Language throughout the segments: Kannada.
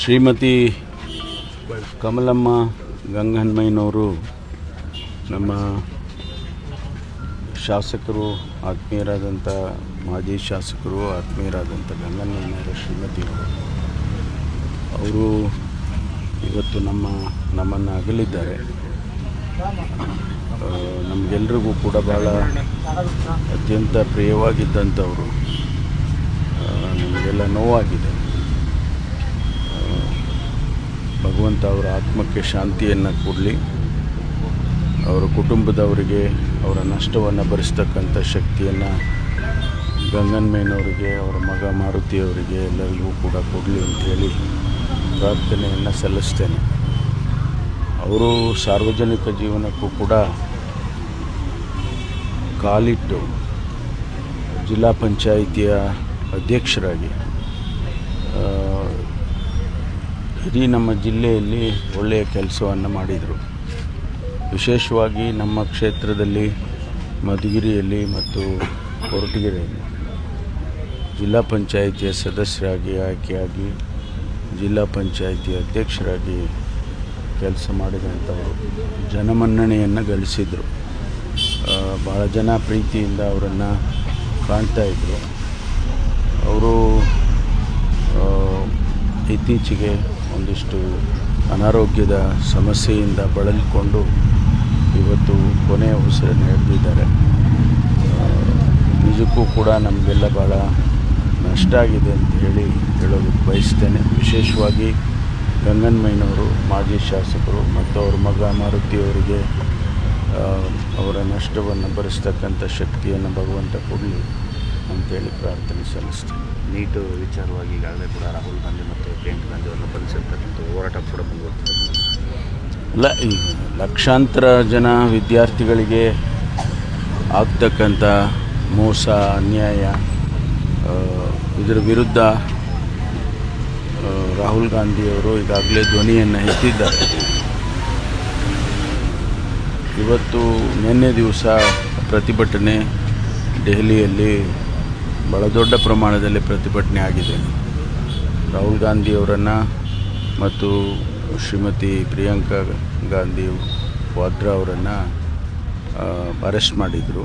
ಶ್ರೀಮತಿ ಕಮಲಮ್ಮ ಗಂಗಹನುಮಯ್ಯನವರು ನಮ್ಮ ಶಾಸಕರು ಆತ್ಮೀಯರಾದಂಥ ಮಾಜಿ ಶಾಸಕರು ಆತ್ಮೀಯರಾದಂಥ ಗಂಗಹನುಮಯ್ಯನವರ ಶ್ರೀಮತಿಯವರು ಅವರು ಇವತ್ತು ನಮ್ಮನ್ನು ಅಗಲಿದ್ದಾರೆ. ನಮಗೆಲ್ರಿಗೂ ಕೂಡ ಭಾಳ ಅತ್ಯಂತ ಪ್ರಿಯವಾಗಿದ್ದಂಥವರು. ನಮಗೆಲ್ಲ ನೋವಾಗಿದೆ. ಭಗವಂತ ಅವರ ಆತ್ಮಕ್ಕೆ ಶಾಂತಿಯನ್ನು ಕೊಡಲಿ. ಅವರ ಕುಟುಂಬದವರಿಗೆ ಅವರ ನಷ್ಟವನ್ನು ಭರಿಸ್ತಕ್ಕಂಥ ಶಕ್ತಿಯನ್ನು ಗಂಗಹನುಮಯ್ಯನವರಿಗೆ, ಅವರ ಮಗ ಮಾರುತಿಯವರಿಗೆ ಎಲ್ಲರಿಗೂ ಕೂಡ ಕೊಡಲಿ ಅಂಥೇಳಿ ಪ್ರಾರ್ಥನೆಯನ್ನು ಸಲ್ಲಿಸ್ತೇನೆ. ಅವರು ಸಾರ್ವಜನಿಕ ಜೀವನಕ್ಕೂ ಕೂಡ ಕಾಲಿಟ್ಟು ಜಿಲ್ಲಾ ಪಂಚಾಯಿತಿಯ ಅಧ್ಯಕ್ಷರಾಗಿ ಇಡೀ ನಮ್ಮ ಜಿಲ್ಲೆಯಲ್ಲಿ ಒಳ್ಳೆಯ ಕೆಲಸವನ್ನು ಮಾಡಿದರು. ವಿಶೇಷವಾಗಿ ನಮ್ಮ ಕ್ಷೇತ್ರದಲ್ಲಿ ಮಧುಗಿರಿಯಲ್ಲಿ ಮತ್ತು ಕೊರಟಗೆರೆಯಲ್ಲಿ ಜಿಲ್ಲಾ ಪಂಚಾಯಿತಿಯ ಸದಸ್ಯರಾಗಿ ಆಯ್ಕೆಯಾಗಿ ಜಿಲ್ಲಾ ಪಂಚಾಯಿತಿ ಅಧ್ಯಕ್ಷರಾಗಿ ಕೆಲಸ ಮಾಡಿದಂಥವರು ಜನಮನ್ನಣೆಯನ್ನು ಗಳಿಸಿದರು. ಭಾಳ ಜನ ಪ್ರೀತಿಯಿಂದ ಅವರನ್ನು ಕಾಣ್ತಾಯಿದ್ರು. ಅವರು ಇತ್ತೀಚೆಗೆ ಒಂದಿಷ್ಟು ಅನಾರೋಗ್ಯದ ಸಮಸ್ಯೆಯಿಂದ ಬಳಲಿಕೊಂಡು ಇವತ್ತು ಕೊನೆಯ ಉಸಿರನ್ನು ಎಳೆದಿದ್ದಾರೆ. ನಿಜಕ್ಕೂ ಕೂಡ ನಮಗೆಲ್ಲ ಭಾಳ ನಷ್ಟ ಆಗಿದೆ ಅಂತ ಹೇಳೋದಕ್ಕೆ ಬಯಸ್ತೇನೆ. ವಿಶೇಷವಾಗಿ ಗಂಗಹನುಮಯ್ಯನವರು ಮಾಜಿ ಶಾಸಕರು ಮತ್ತು ಅವ್ರ ಮಗ ಮಾರುತಿಯವರಿಗೆ ಅವರ ನಷ್ಟವನ್ನು ಭರಿಸ್ತಕ್ಕಂಥ ಶಕ್ತಿಯನ್ನು ಭಗವಂತ ಕೊಡಲಿ ಅಂತೇಳಿ ಪ್ರಾರ್ಥನೆ ಸಲ್ಲಿಸ್ತೇನೆ. ನೀಟು ವಿಚಾರವಾಗಿ ಈಗಾಗಲೇ ಕೂಡ ರಾಹುಲ್ ಗಾಂಧಿ ಮತ್ತು ಪ್ರಿಯಾಂಕಾ ಗಾಂಧಿ ಅವರನ್ನು ಬಂಧಿಸಿರ್ತಕ್ಕಂಥ ಹೋರಾಟ ಕೂಡ ಮುಂದುವರೆದಿದೆ. ಅಲ್ಲ, ಈ ಲಕ್ಷಾಂತರ ಜನ ವಿದ್ಯಾರ್ಥಿಗಳಿಗೆ ಆಗ್ತಕ್ಕಂಥ ಮೋಸ, ಅನ್ಯಾಯ, ಇದರ ವಿರುದ್ಧ ರಾಹುಲ್ ಗಾಂಧಿಯವರು ಈಗಾಗಲೇ ಧ್ವನಿಯನ್ನು ಎತ್ತಿದ್ದಾರೆ. ಇವತ್ತು ನಿನ್ನೆ ದಿವಸ ಪ್ರತಿಭಟನೆ ದೆಹಲಿಯಲ್ಲಿ ಭಾಳ ದೊಡ್ಡ ಪ್ರಮಾಣದಲ್ಲಿ ಪ್ರತಿಭಟನೆ ಆಗಿದೆ. ರಾಹುಲ್ ಗಾಂಧಿಯವರನ್ನು ಮತ್ತು ಶ್ರೀಮತಿ ಪ್ರಿಯಾಂಕಾ ಗಾಂಧಿ ವಾದ್ರಾ ಅವರನ್ನು ಅರೆಸ್ಟ್ ಮಾಡಿದರು.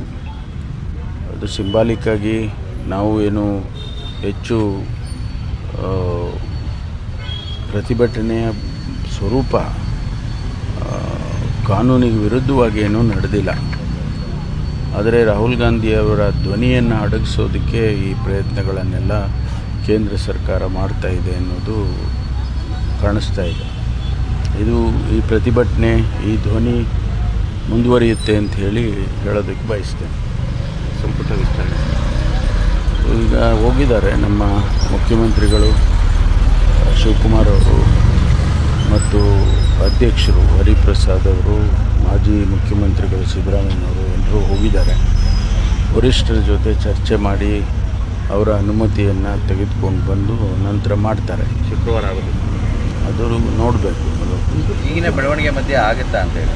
ಅದು ಸಿಂಬಾಲಿಕ್ಕಾಗಿ ನಾವು ಏನು ಹೆಚ್ಚು ಪ್ರತಿಭಟನೆಯ ಸ್ವರೂಪ ಕಾನೂನಿಗೆ ವಿರುದ್ಧವಾಗಿ ಏನೂ ನಡೆದಿಲ್ಲ. ಆದರೆ ರಾಹುಲ್ ಗಾಂಧಿಯವರ ಧ್ವನಿಯನ್ನು ಅಡಗಿಸೋದಕ್ಕೆ ಈ ಪ್ರಯತ್ನಗಳನ್ನೆಲ್ಲ ಕೇಂದ್ರ ಸರ್ಕಾರ ಮಾಡ್ತಾ ಇದೆ ಅನ್ನೋದು ಕಾಣಿಸ್ತಾ ಇದೆ. ಈ ಪ್ರತಿಭಟನೆ, ಈ ಧ್ವನಿ ಮುಂದುವರಿಯುತ್ತೆ ಅಂತ ಹೇಳೋದಕ್ಕೆ ಬಯಸ್ತೇನೆ. ಸಂಪುಟ ವಿಸ್ತರಣೆ ಈಗ ಹೋಗಿದ್ದಾರೆ ನಮ್ಮ ಮುಖ್ಯಮಂತ್ರಿಗಳು ಶಿವಕುಮಾರ್ ಅವರು ಮತ್ತು ಅಧ್ಯಕ್ಷರು ಹರಿಪ್ರಸಾದ್ ಅವರು, ಮಾಜಿ ಮುಖ್ಯಮಂತ್ರಿಗಳು ಸಿದ್ದರಾಮಯ್ಯನವರು ಎಲ್ಲರೂ ಹೋಗಿದ್ದಾರೆ. ವರಿಷ್ಠರ ಜೊತೆ ಚರ್ಚೆ ಮಾಡಿ ಅವರ ಅನುಮತಿಯನ್ನು ತೆಗೆದುಕೊಂಡು ಬಂದು ನಂತರ ಮಾಡ್ತಾರೆ. ಶುಕ್ರವಾರ ಆಗೋದು ಅದು ನೋಡಬೇಕು. ಈಗಿನ ಬೆಳವಣಿಗೆ ಮಧ್ಯೆ ಆಗುತ್ತಾ ಅಂತ ಹೇಳಿ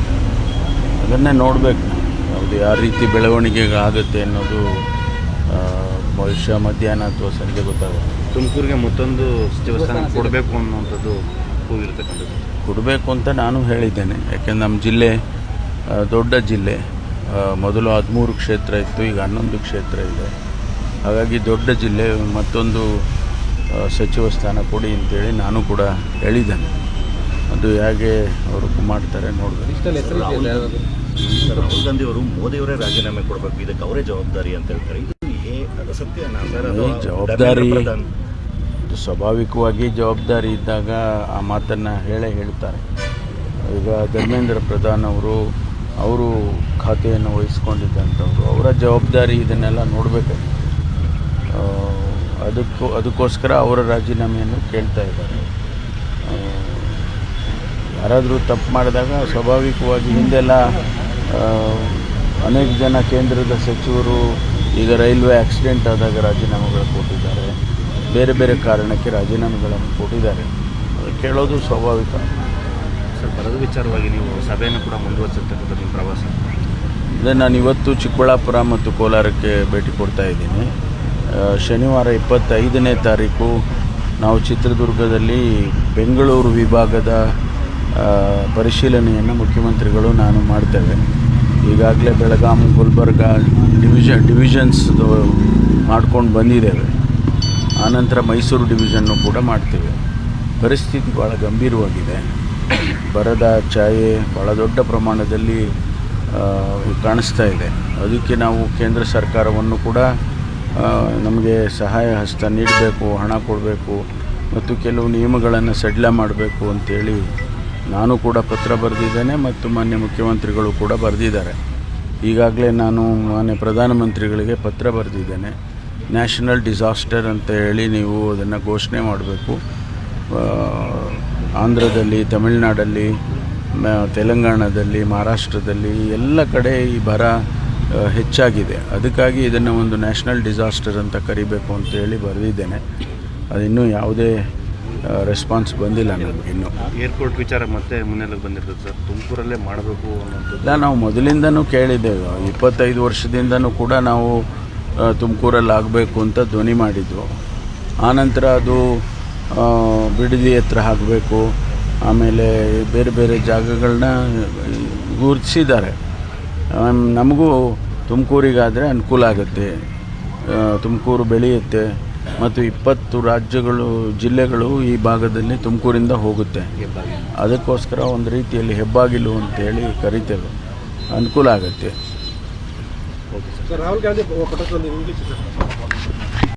ಅದನ್ನೇ ನೋಡಬೇಕು. ಯಾವುದು ಯಾವ ರೀತಿ ಬೆಳವಣಿಗೆ ಆಗುತ್ತೆ ಅನ್ನೋದು ಬಹುಶಃ ಮಧ್ಯಾಹ್ನ ಅಥವಾ ಸಂಜೆ ಗೊತ್ತಾಗುತ್ತೆ. ತುಮಕೂರಿಗೆ ಮತ್ತೊಂದು ಸಚಿವ ಸ್ಥಾನ ಕೊಡಬೇಕು ಅನ್ನುವಂಥದ್ದು ಹೋಗಿರ್ತಕ್ಕಂಥದ್ದು ಕೊಡಬೇಕು ಅಂತ ನಾನು ಹೇಳಿದ್ದೇನೆ. ಯಾಕೆಂದ್ರೆ ನಮ್ಮ ಜಿಲ್ಲೆ ದೊಡ್ಡ ಜಿಲ್ಲೆ. ಮೊದಲು 13 ಕ್ಷೇತ್ರ ಇತ್ತು, ಈಗ 11 ಕ್ಷೇತ್ರ ಇದೆ. ಹಾಗಾಗಿ ದೊಡ್ಡ ಜಿಲ್ಲೆ, ಮತ್ತೊಂದು ಸಚಿವ ಸ್ಥಾನ ಕೊಡಿ ಅಂತೇಳಿ ನಾನು ಕೂಡ ಹೇಳಿದ್ದೇನೆ. ಅದು ಹೇಗೆ ಅವರು ಮಾಡ್ತಾರೆ ನೋಡಬೇಕು. ರಾಹುಲ್ ಗಾಂಧಿ ಅವರು ಮೋದಿಯವರೇ ರಾಜೀನಾಮೆ ಕೊಡಬೇಕು, ಇದಕ್ಕೆ ಅವರೇ ಜವಾಬ್ದಾರಿ ಅಂತ ಹೇಳ್ತಾರೆ. ಇದು ಸತ್ಯನಾ ಸರ್? ಜವಾಬ್ದಾರಿ ಸ್ವಾಭಾವಿಕವಾಗಿ ಜವಾಬ್ದಾರಿ ಇದ್ದಾಗ ಆ ಮಾತನ್ನು ಹೇಳ್ತಾರೆ. ಈಗ ಧರ್ಮೇಂದ್ರ ಪ್ರಧಾನ್ ಅವರು ಖಾತೆಯನ್ನು ವಹಿಸ್ಕೊಂಡಿದ್ದಂಥವ್ರು, ಅವರ ಜವಾಬ್ದಾರಿ ಇದನ್ನೆಲ್ಲ ನೋಡಬೇಕಾಗಿದೆ. ಅದಕ್ಕೋಸ್ಕರ ಅವರ ರಾಜೀನಾಮೆಯನ್ನು ಕೇಳ್ತಾ ಇದ್ದಾರೆ. ಯಾರಾದರೂ ತಪ್ಪು ಮಾಡಿದಾಗ ಸ್ವಾಭಾವಿಕವಾಗಿ ಹಿಂದೆಲ್ಲ ಅನೇಕ ಜನ ಕೇಂದ್ರದ ಸಚಿವರು ಈಗ ರೈಲ್ವೆ ಆಕ್ಸಿಡೆಂಟ್ ಆದಾಗ ರಾಜೀನಾಮೆಗಳು ಕೊಟ್ಟಿದ್ದಾರೆ, ಬೇರೆ ಬೇರೆ ಕಾರಣಕ್ಕೆ ರಾಜೀನಾಮೆಗಳನ್ನು ಕೊಟ್ಟಿದ್ದಾರೆ. ಕೇಳೋದು ಸ್ವಾಭಾವಿಕ. ಸರ್, ಬರದ ವಿಚಾರವಾಗಿ ನೀವು ಸಭೆಯನ್ನು ಕೂಡ ಮುಂದುವರಿಸಿರ್ತಕ್ಕಂಥ ನಿಮ್ಮ ಪ್ರವಾಸ, ಅದೇ ನಾನು ಇವತ್ತು ಚಿಕ್ಕಬಳ್ಳಾಪುರ ಮತ್ತು ಕೋಲಾರಕ್ಕೆ ಭೇಟಿ ಕೊಡ್ತಾ ಇದ್ದೀನಿ. ಶನಿವಾರ 25ನೇ ತಾರೀಕು ನಾವು ಚಿತ್ರದುರ್ಗದಲ್ಲಿ ಬೆಂಗಳೂರು ವಿಭಾಗದ ಪರಿಶೀಲನೆಯನ್ನು ಮುಖ್ಯಮಂತ್ರಿಗಳು ನಾನು ಮಾಡ್ತೇವೆ. ಈಗಾಗಲೇ ಬೆಳಗಾಂ, ಗುಲ್ಬರ್ಗ ಡಿವಿಷನ್ಸ್ ಮಾಡ್ಕೊಂಡು ಬಂದಿದ್ದೇವೆ. ಆನಂತರ ಮೈಸೂರು ಡಿವಿಷನ್ನು ಕೂಡ ಮಾಡ್ತೇವೆ. ಪರಿಸ್ಥಿತಿ ಭಾಳ ಗಂಭೀರವಾಗಿದೆ. ಬರದ ಛಾಯೆ ಭಾಳ ದೊಡ್ಡ ಪ್ರಮಾಣದಲ್ಲಿ ಕಾಣಿಸ್ತಾ ಇದೆ. ಅದಕ್ಕೆ ನಾವು ಕೇಂದ್ರ ಸರ್ಕಾರವನ್ನು ಕೂಡ ನಮಗೆ ಸಹಾಯ ಹಸ್ತ ನೀಡಬೇಕು, ಹಣ ಕೊಡಬೇಕು ಮತ್ತು ಕೆಲವು ನಿಯಮಗಳನ್ನು ಸಡಿಲ ಮಾಡಬೇಕು ಅಂತೇಳಿ ನಾನು ಕೂಡ ಪತ್ರ ಬರೆದಿದ್ದೇನೆ ಮತ್ತು ಮಾನ್ಯ ಮುಖ್ಯಮಂತ್ರಿಗಳು ಕೂಡ ಬರೆದಿದ್ದಾರೆ. ಈಗಾಗಲೇ ನಾನು ಮಾನ್ಯ ಪ್ರಧಾನಮಂತ್ರಿಗಳಿಗೆ ಪತ್ರ ಬರೆದಿದ್ದೇನೆ. ನ್ಯಾಷನಲ್ ಡಿಸಾಸ್ಟರ್ ಅಂತ ಹೇಳಿ ನೀವು ಅದನ್ನು ಘೋಷಣೆ ಮಾಡಬೇಕು. ಆಂಧ್ರದಲ್ಲಿ, ತಮಿಳುನಾಡಲ್ಲಿ, ತೆಲಂಗಾಣದಲ್ಲಿ, ಮಹಾರಾಷ್ಟ್ರದಲ್ಲಿ ಎಲ್ಲ ಕಡೆ ಈ ಬರ ಹೆಚ್ಚಾಗಿದೆ. ಅದಕ್ಕಾಗಿ ಇದನ್ನು ಒಂದು ನ್ಯಾಷನಲ್ ಡಿಸಾಸ್ಟರ್ ಅಂತ ಕರಿಬೇಕು ಅಂತೇಳಿ ಬರೆದಿದ್ದೇನೆ. ಅದಿನ್ನೂ ಯಾವುದೇ ರೆಸ್ಪಾನ್ಸ್ ಬಂದಿಲ್ಲ ನಮಗಿನ್ನೂ. ಏರ್ಪೋರ್ಟ್ ವಿಚಾರ ಮತ್ತೆ ಮುನ್ನೆಲೆಗೆ ಬಂದಿರ್ತದೆ ಸರ್, ತುಮಕೂರಲ್ಲೇ ಮಾಡಬೇಕು ಅನ್ನೋದು. ಇಲ್ಲ, ನಾವು ಮೊದಲಿಂದನೂ ಕೇಳಿದ್ದೇವೆ. 25 ವರ್ಷದಿಂದನೂ ಕೂಡ ನಾವು ತುಮಕೂರಲ್ಲಿ ಆಗಬೇಕು ಅಂತ ಧ್ವನಿ ಮಾಡಿದ್ದು. ಆನಂತರ ಅದು ಬಿಡದಿ ಹತ್ರ ಆಗಬೇಕು, ಆಮೇಲೆ ಬೇರೆ ಬೇರೆ ಜಾಗಗಳನ್ನ ಗುರುತಿಸಿದ್ದಾರೆ. ನಮಗೂ ತುಮಕೂರಿಗಾದರೆ ಅನುಕೂಲ ಆಗುತ್ತೆ, ತುಮಕೂರು ಬೆಳೆಯುತ್ತೆ ಮತ್ತು 20 ರಾಜ್ಯಗಳು, ಜಿಲ್ಲೆಗಳು ಈ ಭಾಗದಲ್ಲಿ ತುಮಕೂರಿಂದ ಹೋಗುತ್ತೆ. ಅದಕ್ಕೋಸ್ಕರ ಒಂದು ರೀತಿಯಲ್ಲಿ ಹೆಬ್ಬಾಗಿಲು ಅಂತೇಳಿ ಕರಿತೇವೆ, ಅನುಕೂಲ ಆಗುತ್ತೆ. Okay sir. ರಾಹುಲ್ ಗಾಂಧಿ